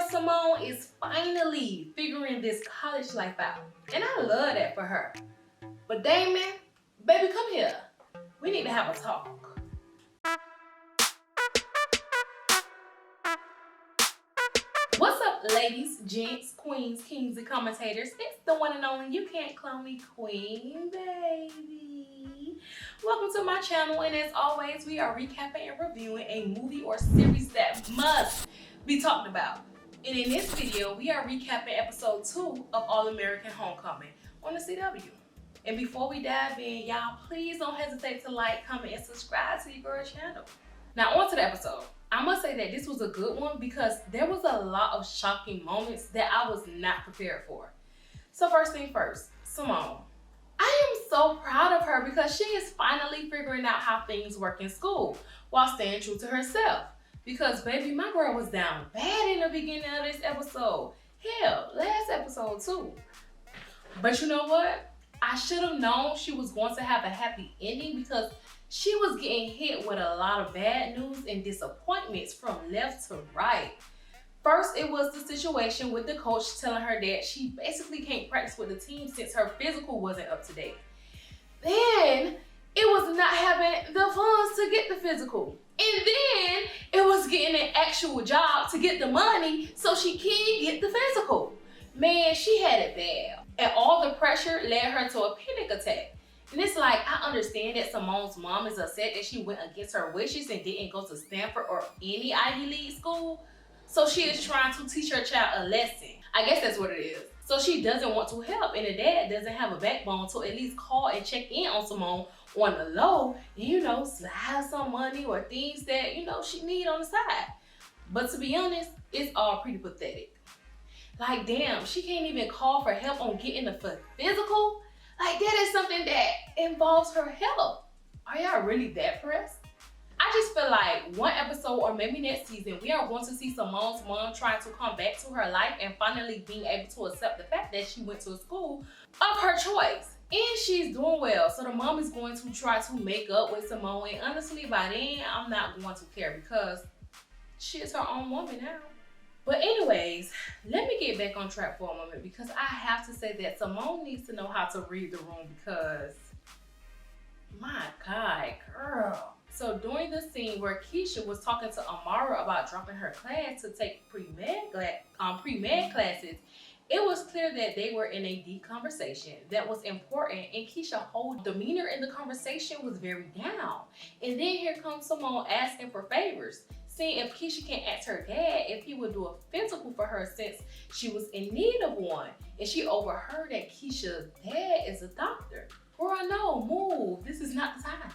girl Simone is finally figuring this college life out. And I love that for her. But Damon, baby, come here. We need to have a talk. What's up, ladies, gents, queens, kings, and commentators? It's the one and only You Can't Clone Me Queen, baby. Welcome to my channel, and as always, we are recapping and reviewing a movie or series that must be talked about. And in this video, we are recapping episode 2 of All American Homecoming on the CW. And before we dive in, y'all, please don't hesitate to like, comment, and subscribe to your girl channel. Now, on to the episode. I must say that this was a good one because there was a lot of shocking moments that I was not prepared for. So first thing first, Simone. I am so proud of her because she is finally figuring out how things work in school while staying true to herself. Because baby, my girl was down bad in the beginning of this episode. Hell, last episode too. But you know what? I should have known she was going to have a happy ending because she was getting hit with a lot of bad news and disappointments from left to right. First, it was the situation with the coach telling her that she basically can't practice with the team since her physical wasn't up to date. Then, it was not having the funds to get the physical. And then, it was getting an actual job to get the money so she can get the physical. Man, she had it bad. And all the pressure led her to a panic attack. And it's like, I understand that Simone's mom is upset that she went against her wishes and didn't go to Stanford or any Ivy League school. So she is trying to teach her child a lesson. I guess that's what it is. So she doesn't want to help, and the dad doesn't have a backbone to at least call and check in on Simone on the low and, you know, slide some money or things that, you know, she need on the side. But to be honest, it's all pretty pathetic. Like, damn, she can't even call for help on getting the physical? Like, that is something that involves her health. Are y'all really that pressed? I just feel like one episode or maybe next season, we are going to see Simone's mom trying to come back to her life and finally being able to accept the fact that she went to a school of her choice. And she's doing well. So the mom is going to try to make up with Simone. And honestly, by then, I'm not going to care because she is her own woman now. But anyways, let me get back on track for a moment because I have to say that Simone needs to know how to read the room because, my God, girl. So during the scene where Keisha was talking to Amara about dropping her class to take pre-med classes, it was clear that they were in a deep conversation that was important, and Keisha's whole demeanor in the conversation was very down. And then here comes Simone asking for favors, seeing if Keisha can ask her dad if he would do a physical for her since she was in need of one. And she overheard that Keisha's dad is a doctor. Girl, no, move. This is not the time.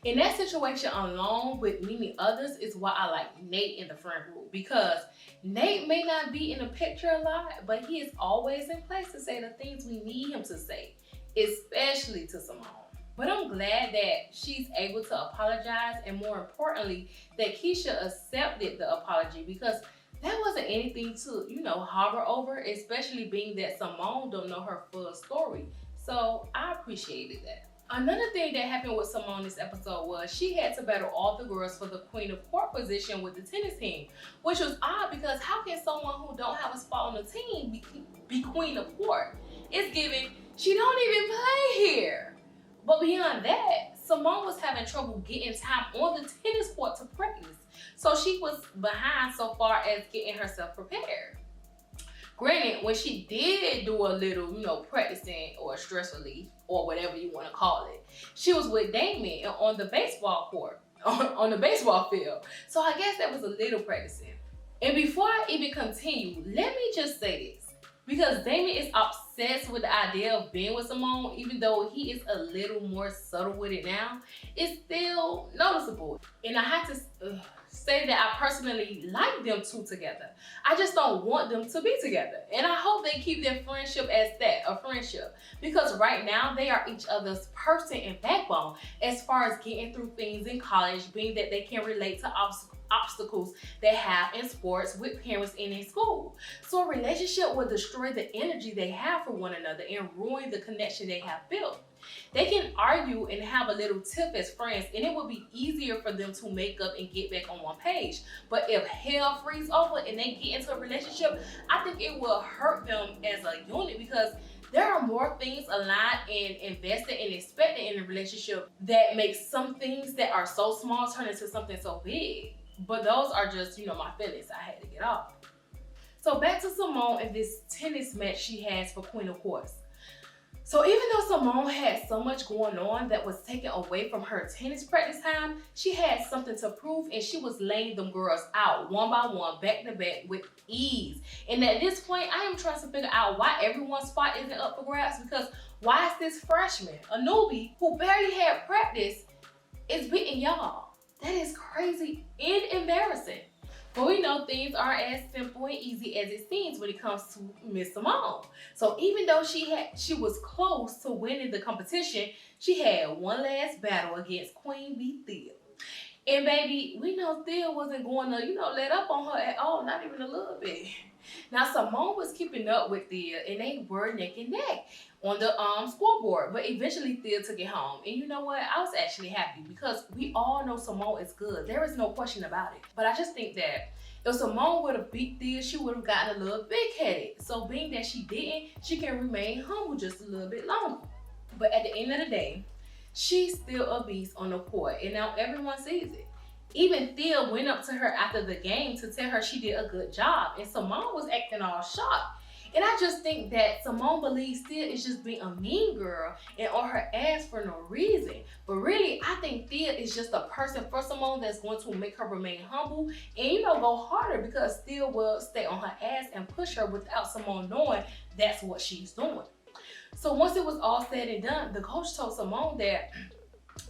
In that situation alone with many others is why I like Nate in the friend group, because Nate may not be in the picture a lot, but he is always in place to say the things we need him to say, especially to Simone. But I'm glad that she's able to apologize, and more importantly, that Keisha accepted the apology because that wasn't anything to, you know, harbor over, especially being that Simone don't know her full story. So I appreciated that. Another thing that happened with Simone this episode was she had to battle all the girls for the Queen of Court position with the tennis team, which was odd because how can someone who don't have a spot on the team be Queen of Court? It's given she don't even play here. But beyond that, Simone was having trouble getting time on the tennis court to practice, so she was behind so far as getting herself prepared. Granted, when she did do a little, you know, practicing or stress relief or whatever you want to call it, she was with Damon on the baseball court, on the baseball field. So I guess that was a little practicing. And before I even continue, let me just say this. Because Damon is obsessed with the idea of being with Simone, even though he is a little more subtle with it now, it's still noticeable. And I have to say that I personally like them two together. I just don't want them to be together. And I hope they keep their friendship as that, a friendship. Because right now, they are each other's person and backbone as far as getting through things in college, being that they can relate to obstacles they have in sports with parents and in school. So a relationship will destroy the energy they have for one another and ruin the connection they have built. They can argue and have a little tiff as friends, and it will be easier for them to make up and get back on one page. But if hell freezes over and they get into a relationship, I think it will hurt them as a unit, because there are more things aligned and invested and expected in a relationship that makes some things that are so small turn into something so big. But those are just, my feelings I had to get off. So back to Simone and this tennis match she has for Queen of Courts. So even though Simone had so much going on that was taken away from her tennis practice time, she had something to prove, and she was laying them girls out one by one, back to back with ease. And at this point, I am trying to figure out why everyone's spot isn't up for grabs, because why is this freshman, a newbie who barely had practice, is beating y'all? That is crazy and embarrassing. But we know things aren't as simple and easy as it seems when it comes to Miss Simone. So even though she was close to winning the competition, she had one last battle against Queen Bee Thea. And baby, we know Thea wasn't going to, let up on her at all, not even a little bit. Now Simone was keeping up with Thea, and they were neck and neck on the scoreboard, but eventually Thea took it home. And you know what? I was actually happy, because we all know Simone is good. There is no question about it. But I just think that if Simone would have beat Thea, she would have gotten a little big-headed. So being that she didn't, she can remain humble just a little bit longer. But at the end of the day, she's still a beast on the court, and now everyone sees it. Even Thea went up to her after the game to tell her she did a good job, and Simone was acting all shocked. And I just think that Simone believes Thea is just being a mean girl and on her ass for no reason. But really, I think Thea is just a person for Simone that's going to make her remain humble and, go harder, because Thea will stay on her ass and push her without Simone knowing that's what she's doing. So once it was all said and done, the coach told Simone that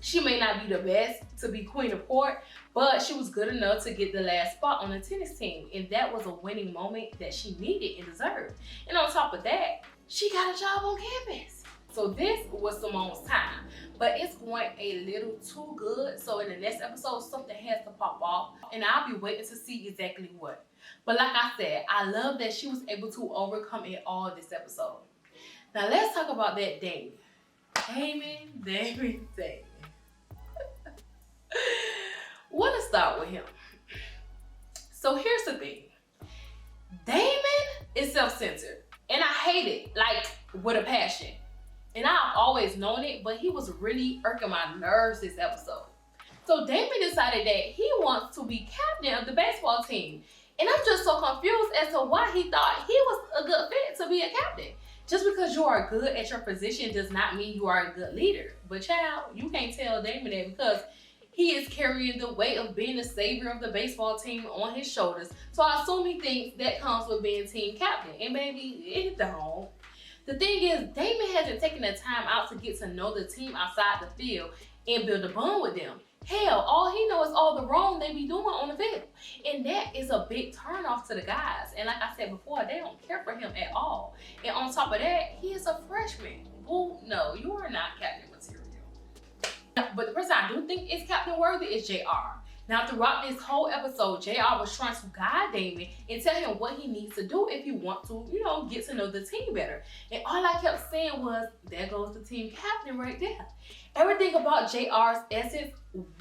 she may not be the best to be Queen of Court, but she was good enough to get the last spot on the tennis team. And that was a winning moment that she needed and deserved. And on top of that, she got a job on campus. So this was Simone's time, but it's going a little too good. So in the next episode, something has to pop off, and I'll be waiting to see exactly what. But like I said, I love that she was able to overcome it all this episode. Now let's talk about that Damon. Damon. Want to start with him. So here's the thing. Damon is self-centered, and I hate it, like, with a passion. And I've always known it, but he was really irking my nerves this episode. So Damon decided that he wants to be captain of the baseball team. And I'm just so confused as to why he thought he was a good fit to be a captain. Just because you are good at your position does not mean you are a good leader. But child, you can't tell Damon that, because he is carrying the weight of being the savior of the baseball team on his shoulders. So I assume he thinks that comes with being team captain. And maybe it don't. The thing is, Damon hasn't taken the time out to get to know the team outside the field and build a bond with them. Hell, all he knows is all the wrong they be doing on the field. And that is a big turnoff to the guys. And like I said before, they don't care for him at all. And on top of that, he is a freshman. Boo, no, you are not captain material. But the person I do think is captain worthy is JR. Now throughout this whole episode, JR was trying to guide Damon and tell him what he needs to do if he wants to, get to know the team better. And all I kept saying was, there goes the team captain right there. Everything about JR's essence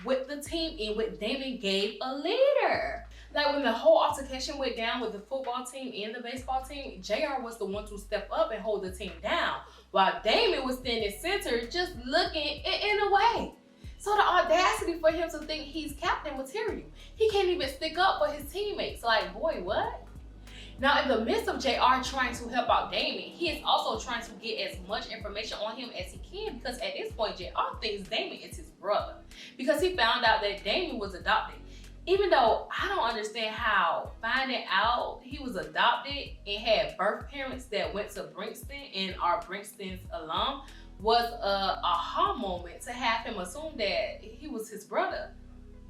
with the team and with Damon gave a leader. Like when the whole altercation went down with the football team and the baseball team, JR was the one to step up and hold the team down, while Damon was standing center just looking in a way. So the audacity for him to think he's captain material. He can't even stick up for his teammates. Like, boy, what? Now, in the midst of JR trying to help out Damon, he is also trying to get as much information on him as he can, because at this point, JR thinks Damon is his brother, because he found out that Damon was adopted. Even though I don't understand how finding out he was adopted and had birth parents that went to Brinkston and are Brinkston's alum was a aha moment to have him assume that he was his brother.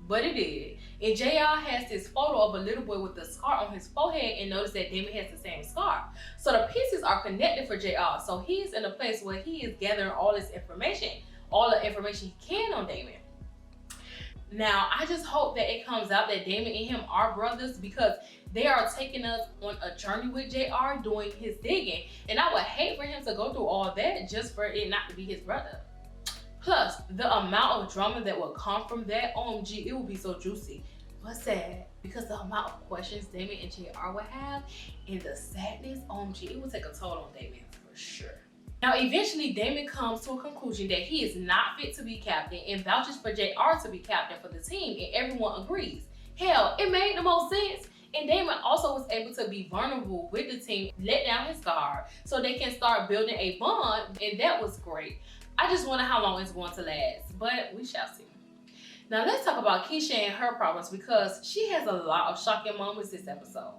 But it did. And JR has this photo of a little boy with a scar on his forehead, and notice that Damon has the same scar. So the pieces are connected for JR. So he's in a place where he is gathering all this information, all the information he can on Damon. Now, I just hope that it comes out that Damon and him are brothers, because they are taking us on a journey with JR doing his digging. And I would hate for him to go through all that just for it not to be his brother. Plus, the amount of drama that would come from that, OMG, it would be so juicy. But sad, because the amount of questions Damon and JR would have, and the sadness, OMG, it would take a toll on Damon for sure. Now, eventually, Damon comes to a conclusion that he is not fit to be captain and vouches for JR to be captain for the team, and everyone agrees. Hell, it made the most sense. And Damon also was able to be vulnerable with the team, let down his guard, so they can start building a bond, and that was great. I just wonder how long it's going to last, but we shall see. Now let's talk about Keisha and her problems, because she has a lot of shocking moments this episode.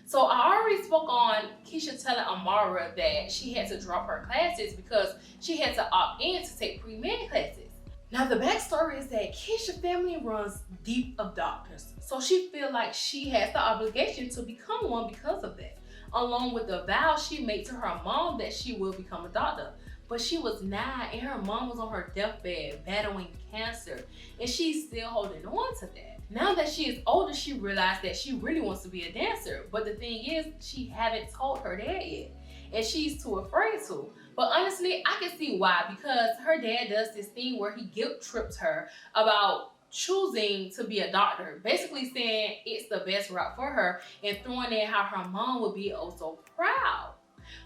So I already spoke on Keisha telling Amara that she had to drop her classes because she had to opt in to take pre-med classes. Now the backstory is that Keisha's family runs deep of doctors, so she feels like she has the obligation to become one because of that, along with the vow she made to her mom that she will become a doctor. But she was 9 and her mom was on her deathbed battling cancer, and she's still holding on to that. Now that she is older, she realized that she really wants to be a dancer, but the thing is, she haven't told her dad yet, and she's too afraid to. But honestly, I can see why, because her dad does this thing where he guilt trips her about choosing to be a doctor, basically saying it's the best route for her and throwing in how her mom would be oh so proud,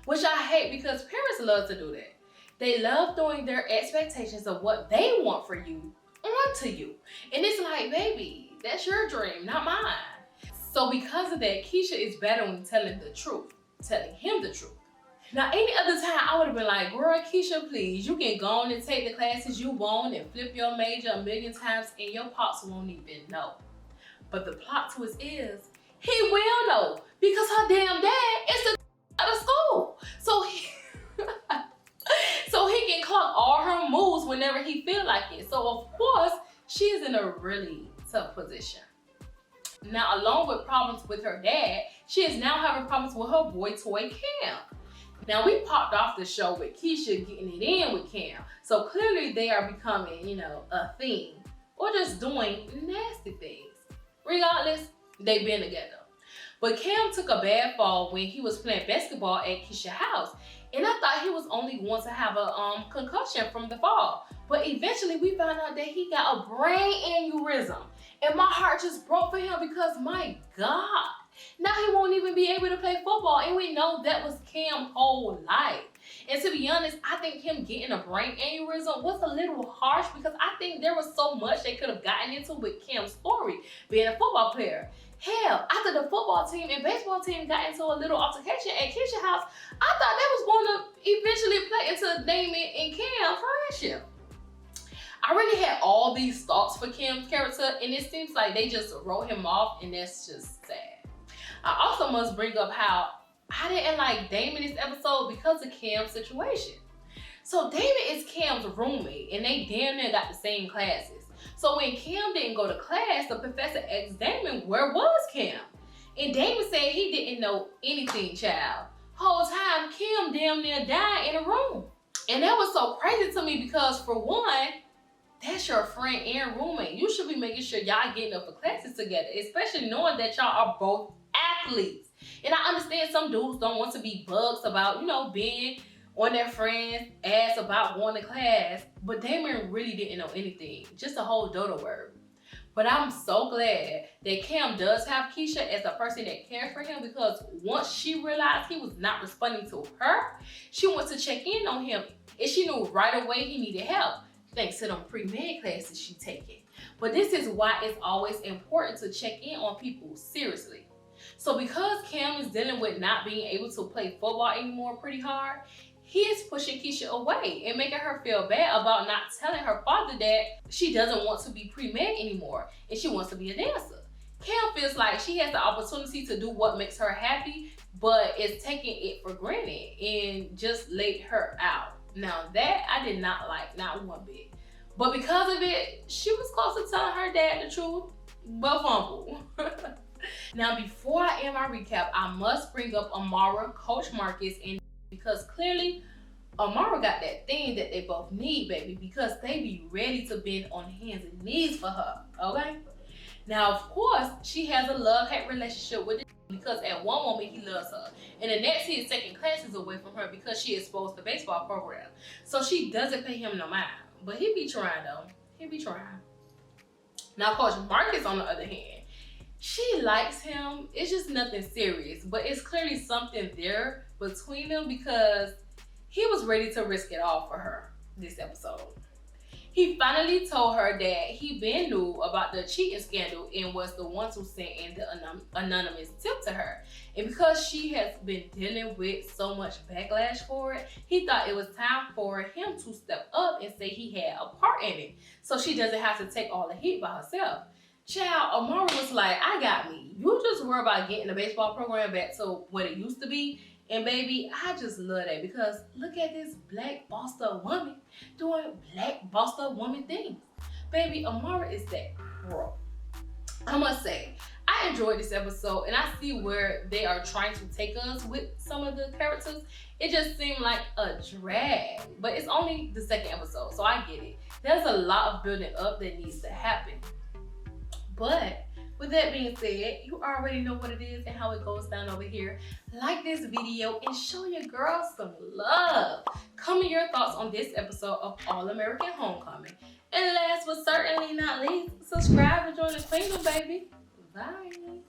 which I hate, because parents love to do that. They love throwing their expectations of what they want for you onto you. And it's like, baby, that's your dream, not mine. So because of that, Keisha is battling telling the truth, telling him the truth. Now, any other time, I would have been like, girl, Keisha, please, you can go on and take the classes you want and flip your major a million times and your pops won't even know. But the plot twist is, he will know, because her damn dad is the out of school. So he can clock all her moves whenever he feel like it. So of course, she is in a really tough position. Now, along with problems with her dad, she is now having problems with her boy toy Cam. Now, we popped off the show with Keisha getting it in with Cam. So clearly they are becoming, a thing, or just doing nasty things. Regardless, they've been together. But Cam took a bad fall when he was playing basketball at Keisha's house. And I thought he was only going to have a concussion from the fall. But eventually we found out that he got a brain aneurysm. And my heart just broke for him, because my God, now he won't even be able to play football. And we know that was Cam's whole life. And to be honest, I think him getting a brain aneurysm was a little harsh, because I think there was so much they could have gotten into with Cam's story, being a football player. Hell, after the football team and baseball team got into a little altercation at Keisha's house, I thought they was going to eventually play into Damon and Cam friendship. I really had all these thoughts for Cam's character, and it seems like they just wrote him off, and that's just sad. I also must bring up how I didn't like Damon this episode because of Cam's situation. So Damon is Cam's roommate, and they damn near got the same classes. So when Cam didn't go to class, the professor asked Damon, where was Cam? And Damon said he didn't know anything, child. Whole time, Cam damn near died in a room. And that was so crazy to me, because for one, that's your friend and roommate. You should be making sure y'all getting up for classes together, especially knowing that y'all are both athletes. And I understand some dudes don't want to be bugs about, being on their friend's ass about going to class, but Damon really didn't know anything, just a whole dodo word. But I'm so glad that Cam does have Keisha as a person that cares for him, because once she realized he was not responding to her, she went to check in on him, and she knew right away he needed help, thanks to them pre-med classes she taken. But this is why it's always important to check in on people seriously. So because Cam is dealing with not being able to play football anymore pretty hard, he is pushing Keisha away and making her feel bad about not telling her father that she doesn't want to be pre-med anymore and she wants to be a dancer. Cam feels like she has the opportunity to do what makes her happy, but is taking it for granted and just laid her out. Now that I did not like, not one bit. But because of it, she was close to telling her dad the truth, but fumble. Now before I end my recap, I must bring up Amara, Coach Marcus, and because clearly Amara got that thing that they both need, baby, because they be ready to bend on hands and knees for her, okay? Now, of course, she has a love-hate relationship with it, because at one moment he loves her, and the next he is taking classes away from her because she is exposed to baseball program. So she doesn't pay him no mind. But he be trying though. He be trying. Now Coach Marcus on the other hand, she likes him. It's just nothing serious, but it's clearly something there between them because he was ready to risk it all for her this episode. He finally told her that he been knew about the cheating scandal and was the one who sent in the anonymous tip to her. And because she has been dealing with so much backlash for it, he thought it was time for him to step up and say he had a part in it, so she doesn't have to take all the heat by herself. Child, Amara was like, I got me. You just worry about getting the baseball program back to what it used to be. And baby, I just love that because look at this black bossed up woman doing black bossed up woman things. Baby, Amara is that pro. I must say, I enjoyed this episode and I see where they are trying to take us with some of the characters. It just seemed like a drag, but it's only the second episode, so I get it. There's a lot of building up that needs to happen. But with that being said, you already know what it is and how it goes down over here. Like this video and show your girls some love. Comment your thoughts on this episode of All American Homecoming. And last but certainly not least, subscribe and join the Queendom, baby. Bye.